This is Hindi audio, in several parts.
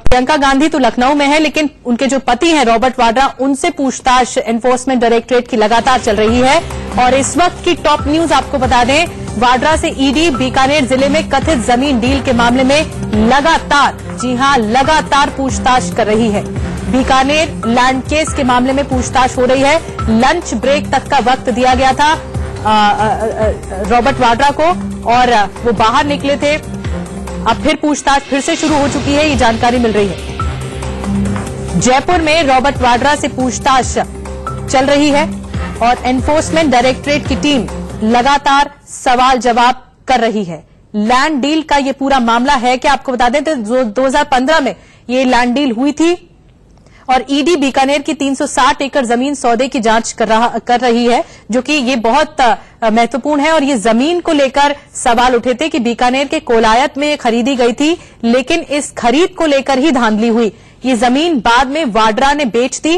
प्रियंका गांधी तो लखनऊ में है, लेकिन उनके जो पति हैं रॉबर्ट वाड्रा, उनसे पूछताछ एनफोर्समेंट डायरेक्टरेट की लगातार चल रही है। और इस वक्त की टॉप न्यूज आपको बता दें, वाड्रा से ईडी बीकानेर जिले में कथित जमीन डील के मामले में लगातार, जी हां, लगातार पूछताछ कर रही है। बीकानेर लैंड केस के मामले में पूछताछ हो रही है। लंच ब्रेक तक का वक्त दिया गया था रॉबर्ट वाड्रा को और वो बाहर निकले थे। अब फिर पूछताछ फिर से शुरू हो चुकी है, ये जानकारी मिल रही है। जयपुर में रॉबर्ट वाड्रा से पूछताछ चल रही है और एनफोर्समेंट डायरेक्टरेट की टीम लगातार सवाल जवाब कर रही है। लैंड डील का ये पूरा मामला है कि आपको बता दें तो 2015 में ये लैंड डील हुई थी और ईडी बीकानेर की 360 एकड़ जमीन सौदे की जांच कर रही है, जो कि ये बहुत महत्वपूर्ण है। और ये जमीन को लेकर सवाल उठे थे कि बीकानेर के कोलायत में खरीदी गई थी, लेकिन इस खरीद को लेकर ही धांधली हुई। ये जमीन बाद में वाड्रा ने बेच दी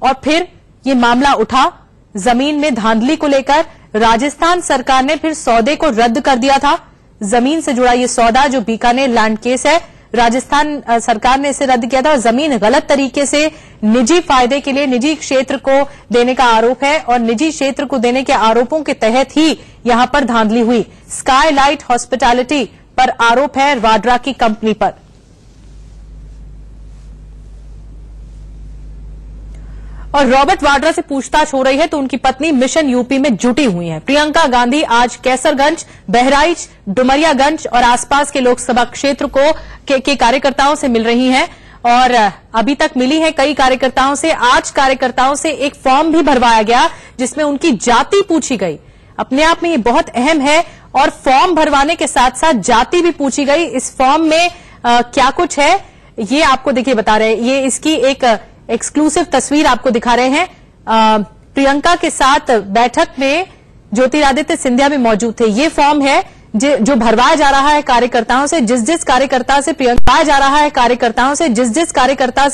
और फिर ये मामला उठा जमीन में धांधली को लेकर। राजस्थान सरकार ने फिर सौदे को रद्द कर दिया था। जमीन से जुड़ा ये सौदा जो बीकानेर लैंड केस है, राजस्थान सरकार ने इसे रद्द किया था। जमीन गलत तरीके से निजी फायदे के लिए निजी क्षेत्र को देने का आरोप है और निजी क्षेत्र को देने के आरोपों के तहत ही यहां पर धांधली हुई। स्काईलाइट हॉस्पिटैलिटी पर आरोप है वाड्रा की कंपनी पर। और रॉबर्ट वाड्रा से पूछताछ हो रही है तो उनकी पत्नी मिशन यूपी में जुटी हुई हैं। प्रियंका गांधी आज कैसरगंज, बहराइच, डुमरियागंज और आसपास के लोकसभा क्षेत्र के कार्यकर्ताओं से मिल रही हैं और अभी तक मिली हैं कई कार्यकर्ताओं से। आज कार्यकर्ताओं से एक फॉर्म भी भरवाया गया जिसमें उनकी जाति पूछी गई। अपने आप में ये बहुत अहम है और फॉर्म भरवाने के साथ साथ जाति भी पूछी गई। इस फॉर्म में क्या कुछ है ये आपको देखिए बता रहे हैं। ये इसकी एक एक्सक्लूसिव तस्वीर आपको दिखा रहे हैं। प्रियंका के साथ बैठक में ज्योतिरादित्य सिंधिया भी मौजूद थे। ये फॉर्म है जो भरवाया जा रहा है कार्यकर्ताओं से। जिस कार्यकर्ता से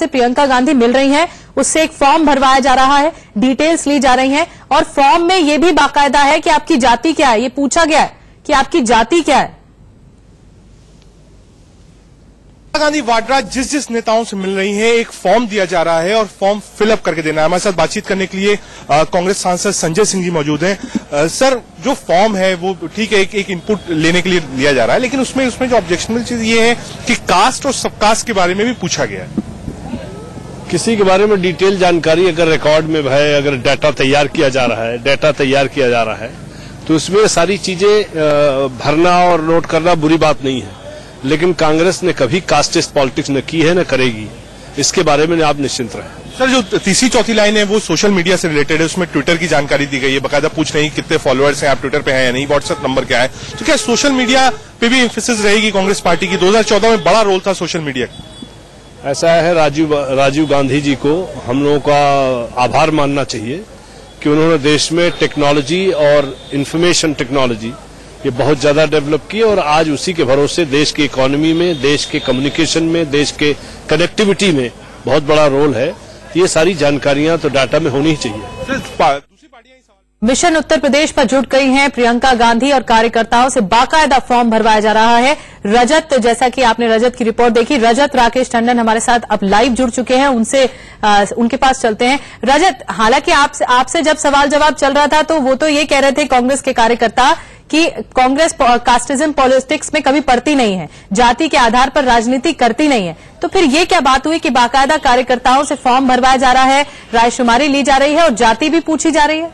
प्रियंका गांधी मिल रही हैं, उससे एक फॉर्म भरवाया जा रहा है, डिटेल्स ली जा रही हैं और फॉर्म में ये भी बाकायदा है कि आपकी जाति क्या है। ये पूछा गया है कि आपकी जाति क्या है। गांधी वाड्रा जिस नेताओं से मिल रही हैं, एक फॉर्म दिया जा रहा है और फॉर्म फिलअप करके देना है। हमारे साथ बातचीत करने के लिए कांग्रेस सांसद संजय सिंह जी मौजूद हैं। सर, जो फॉर्म है वो ठीक है, एक इनपुट लेने के लिए लिया जा रहा है, लेकिन उसमें जो ऑब्जेक्शनल चीज ये है कि कास्ट और सब कास्ट के बारे में भी पूछा गया है। किसी के बारे में डिटेल जानकारी अगर रिकॉर्ड में है, अगर डाटा तैयार किया जा रहा है तो उसमें सारी चीजें भरना और नोट करना बुरी बात नहीं है, लेकिन कांग्रेस ने कभी कास्टिस्ट पॉलिटिक्स न की है न करेगी। इसके बारे में आप निश्चिंत रहें। सर, जो तीसरी चौथी लाइन है वो सोशल मीडिया से रिलेटेड है, उसमें ट्विटर की जानकारी दी गई है। बकायदा पूछ रही कितने फॉलोअर्स हैं, आप ट्विटर पे हैं या नहीं, व्हाट्सएप नंबर क्या है। तो क्या सोशल मीडिया पे भी एम्फेसिस रहेगी कांग्रेस पार्टी की? 2014 में बड़ा रोल था सोशल मीडिया का। ऐसा है, राजीव गांधी जी को हम लोगों का आभार मानना चाहिए कि उन्होंने देश में टेक्नोलॉजी और इंफॉर्मेशन टेक्नोलॉजी ये बहुत ज्यादा डेवलप की और आज उसी के भरोसे देश की इकोनॉमी में, देश के कम्युनिकेशन में, देश के कनेक्टिविटी में बहुत बड़ा रोल है। ये सारी जानकारियां तो डाटा में होनी ही चाहिए। मिशन उत्तर प्रदेश पर जुट गई हैं प्रियंका गांधी और कार्यकर्ताओं से बाकायदा फॉर्म भरवाया जा रहा है। रजत, जैसा कि आपने रजत की रिपोर्ट देखी, रजत राकेश टंडन हमारे साथ अब लाइव जुड़ चुके हैं, उनके पास चलते हैं। रजत, हालांकि आपसे जब सवाल जवाब चल रहा था तो वो तो ये कह रहे थे कांग्रेस के कार्यकर्ता कि कांग्रेस कास्टिज्म पॉलिटिक्स में कभी पड़ती नहीं है, जाति के आधार पर राजनीति करती नहीं है। तो फिर ये क्या बात हुई कि बाकायदा कार्यकर्ताओं से फॉर्म भरवाया जा रहा है, रायशुमारी ली जा रही है और जाति भी पूछी जा रही है?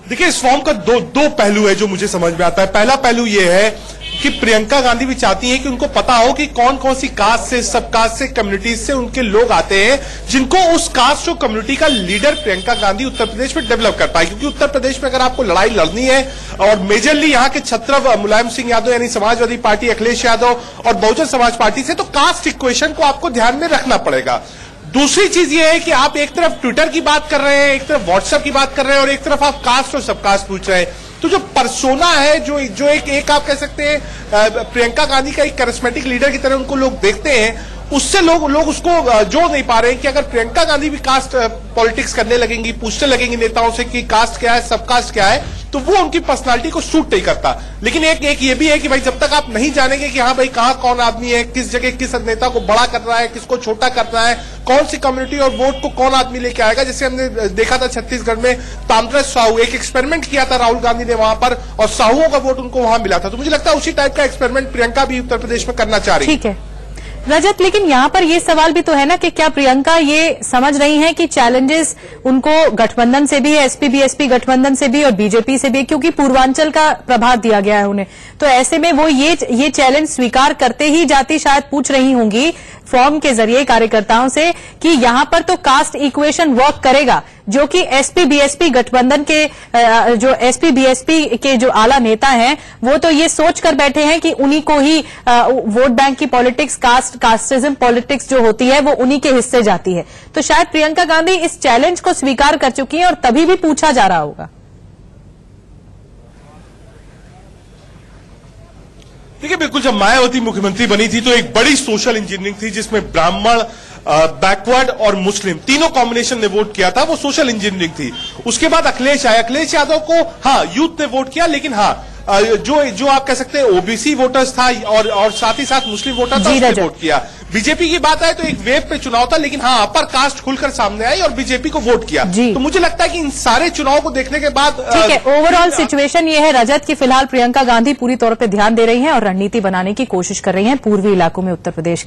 देखिए, इस फॉर्म का दो पहलू है जो मुझे समझ में आता है। पहला पहलू ये है कि प्रियंका गांधी भी चाहती हैं कि उनको पता हो कि कौन कौन सी कास्ट से, सब कास्ट से, कम्युनिटीज से उनके लोग आते हैं जिनको उस कास्ट और कम्युनिटी का लीडर प्रियंका गांधी उत्तर प्रदेश में डेवलप कर पाए। क्योंकि उत्तर प्रदेश में अगर आपको लड़ाई लड़नी है और मेजरली यहाँ के छत्र मुलायम सिंह यादव यानी समाजवादी पार्टी, अखिलेश यादव और बहुजन समाज पार्टी से, तो कास्ट इक्वेशन को आपको ध्यान में रखना पड़ेगा। दूसरी चीज ये है कि आप एक तरफ ट्विटर की बात कर रहे हैं, एक तरफ व्हाट्सएप की बात कर रहे हैं और एक तरफ आप कास्ट और सब कास्ट पूछ रहे हैं। तो जो पर्सोना है, जो एक आप कह सकते हैं प्रियंका गांधी का एक करिश्मेटिक लीडर की तरह उनको लोग देखते हैं, उससे लोग उसको जोड़ नहीं पा रहे हैं कि अगर प्रियंका गांधी भी कास्ट पॉलिटिक्स करने लगेंगी, पूछने लगेंगी नेताओं से कि कास्ट क्या है, सब कास्ट क्या है, तो वो उनकी पर्सनालिटी को सूट नहीं करता। लेकिन एक ये भी है कि भाई जब तक आप नहीं जानेंगे कि हाँ भाई कहाँ कौन आदमी है, किस जगह किस नेता को बड़ा कर रहा है, किसको छोटा कर रहा है, कौन सी कम्युनिटी और वोट को कौन आदमी लेके आएगा। जैसे हमने देखा था छत्तीसगढ़ में तामरध्वज साहू, एक एक्सपेरिमेंट किया था राहुल गांधी ने वहां पर, और साहूओं का वोट उनको वहां मिला था। तो मुझे लगता है उसी टाइप का एक्सपेरिमेंट प्रियंका भी उत्तर प्रदेश में करना चाह रही है। ठीक है रजत, लेकिन यहाँ पर ये सवाल भी तो है ना कि क्या प्रियंका ये समझ रही हैं कि चैलेंजेस उनको गठबंधन से भी है, एसपी बीएसपी गठबंधन से भी और बीजेपी से भी, क्योंकि पूर्वांचल का प्रभाव दिया गया है उन्हें, तो ऐसे में वो ये चैलेंज स्वीकार करते ही जाती शायद पूछ रही होंगी फॉर्म के जरिए कार्यकर्ताओं से कि यहां पर तो कास्ट इक्वेशन वर्क करेगा, जो कि एसपी बीएसपी गठबंधन के जो एसपी बीएसपी के जो आला नेता हैं वो तो ये सोच कर बैठे हैं कि उन्हीं को ही वोट बैंक की पॉलिटिक्स, कास्टिज्म पॉलिटिक्स जो होती है वो उन्हीं के हिस्से जाती है। तो शायद प्रियंका गांधी इस चैलेंज को स्वीकार कर चुकी हैं और तभी भी पूछा जा रहा होगा। देखिए, बिल्कुल जब मायावती मुख्यमंत्री बनी थी तो एक बड़ी सोशल इंजीनियरिंग थी जिसमें ब्राह्मण, बैकवर्ड और मुस्लिम तीनों कॉम्बिनेशन ने वोट किया था, वो सोशल इंजीनियरिंग थी। उसके बाद अखिलेश आए, अखिलेश यादव को हाँ यूथ ने वोट किया, लेकिन हाँ जो आप कह सकते हैं ओबीसी वोटर्स था और साथ ही साथ मुस्लिम वोटर था, उसने वोट किया। बीजेपी की बात आए तो एक वेव पे चुनाव था, लेकिन हाँ अपर कास्ट खुलकर सामने आई और बीजेपी को वोट किया। तो मुझे लगता है कि इन सारे चुनाव को देखने के बाद ठीक है, ओवरऑल सिचुएशन ये है रजत की फिलहाल प्रियंका गांधी पूरी तौर पे ध्यान दे रही हैं और रणनीति बनाने की कोशिश कर रही हैं पूर्वी इलाकों में उत्तर प्रदेश के।